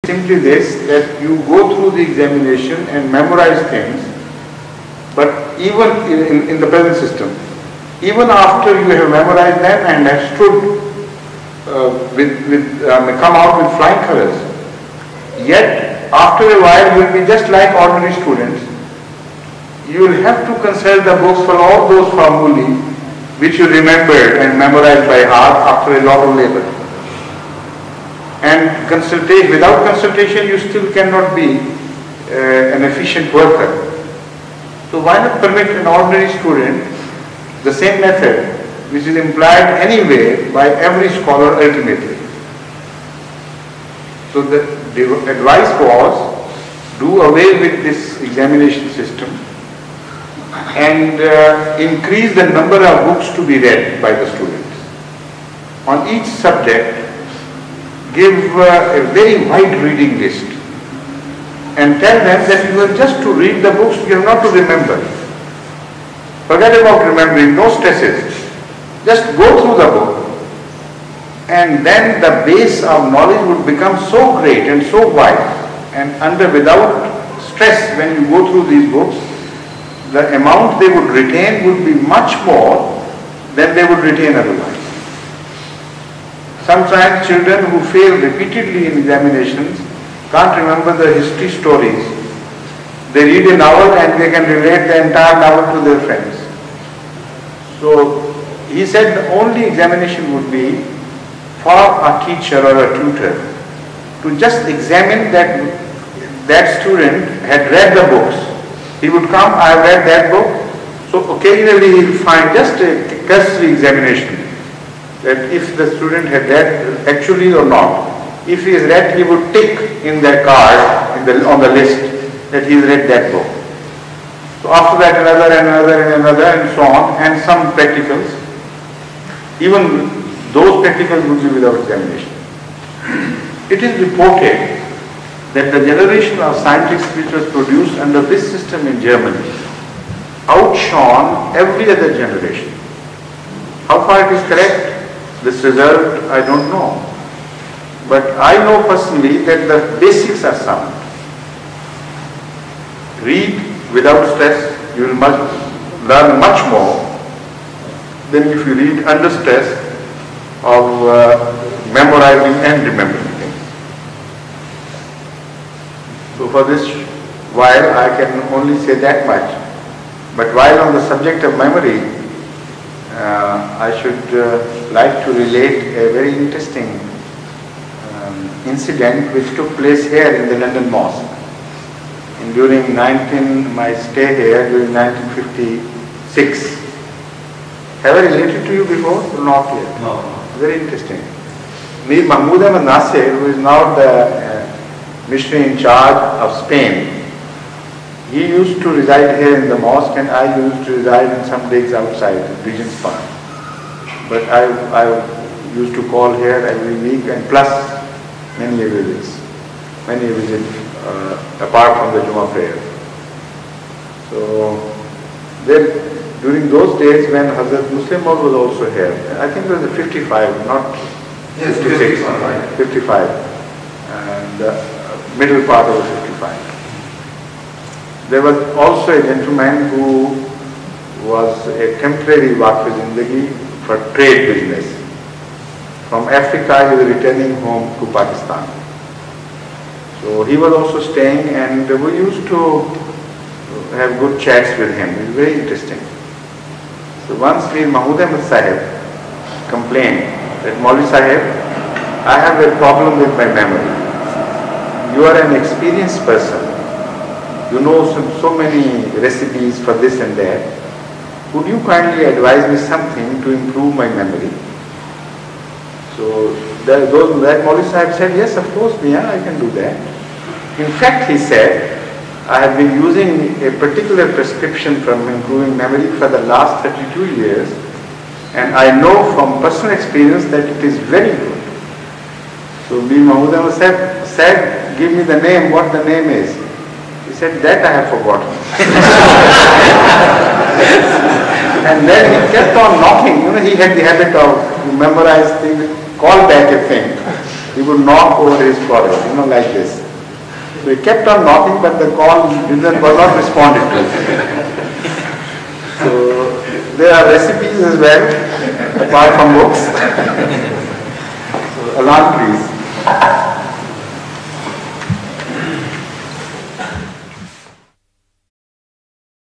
Simply this, that you go through the examination and memorize things, but even in the present system, even after you have memorized them and have stood come out with flying colors, yet after a while you will be just like ordinary students. You will have to consult the books for all those formulae which you remembered and memorized by heart after a lot of labor. And without consultation you still cannot be an efficient worker. So why not permit an ordinary student the same method which is implied anyway by every scholar ultimately? So the advice was, do away with this examination system and increase the number of books to be read by the students. On each subject, give a very wide reading list and tell them that you have just to read the books, you have not to remember. Forget about remembering, no stresses. Just go through the book and then the base of knowledge would become so great and so wide, and without stress when you go through these books, the amount they would retain would be much more than they would retain otherwise. Sometimes children who fail repeatedly in examinations can't remember the history stories. They read a novel and they can relate the entire novel to their friends. So he said the only examination would be for a teacher or a tutor to just examine that student had read the books. He would come, I have read that book. So occasionally he will find just a cursory examination, that if the student had read actually or not. If he has read, he would tick in that card on the list that he has read that book. So after that another and another and another and so on, and some practicals. Even those practicals would be without examination. It is reported that the generation of scientists which was produced under this system in Germany outshone every other generation. How far it is correct? This result, I don't know. But I know personally that the basics are sound. Read without stress, you will learn much more than if you read under stress of memorizing and remembering things. So for this while I can only say that much. But while on the subject of memory, I should like to relate a very interesting incident which took place here in the London Mosque. And during my stay here during 1956. Have I related to you before or not yet? No. Very interesting. Mir Mahmoud Ahmad Nasir, who is now the missionary in charge of Spain, he used to reside here in the mosque and I used to reside in some digs outside Regent's Park. But I used to call here every week, and plus many visits apart from the Jummah prayer. So during those days when Hazrat Muslim Maud was also here, I think it was 55, not 56, 55, and the middle part of the 55. There was also a gentleman who was a temporary Waqf-e-Zindagi for trade business. From Africa he was returning home to Pakistan. So he was also staying, and we used to have good chats with him. It was very interesting. So once Mir Mahmood Ahmad Sahib complained that, Maulvi Sahib, I have a problem with my memory. You are an experienced person. You know so many recipes for this and that. Would you kindly advise me something to improve my memory? So that Maulvi Sahib said, yes, of course, Mia, I can do that. In fact, he said, I have been using a particular prescription from improving memory for the last 32 years, and I know from personal experience that it is very good. So Mir Mahmood Ahmad said, give me the name, what the name is. He said, that I have forgotten. And then he kept on knocking. He had the habit of memorize things, call back a thing. he would knock over his forehead, like this. So he kept on knocking, but the call was not responded to. So there are recipes as well, apart from books. So, Alan, please.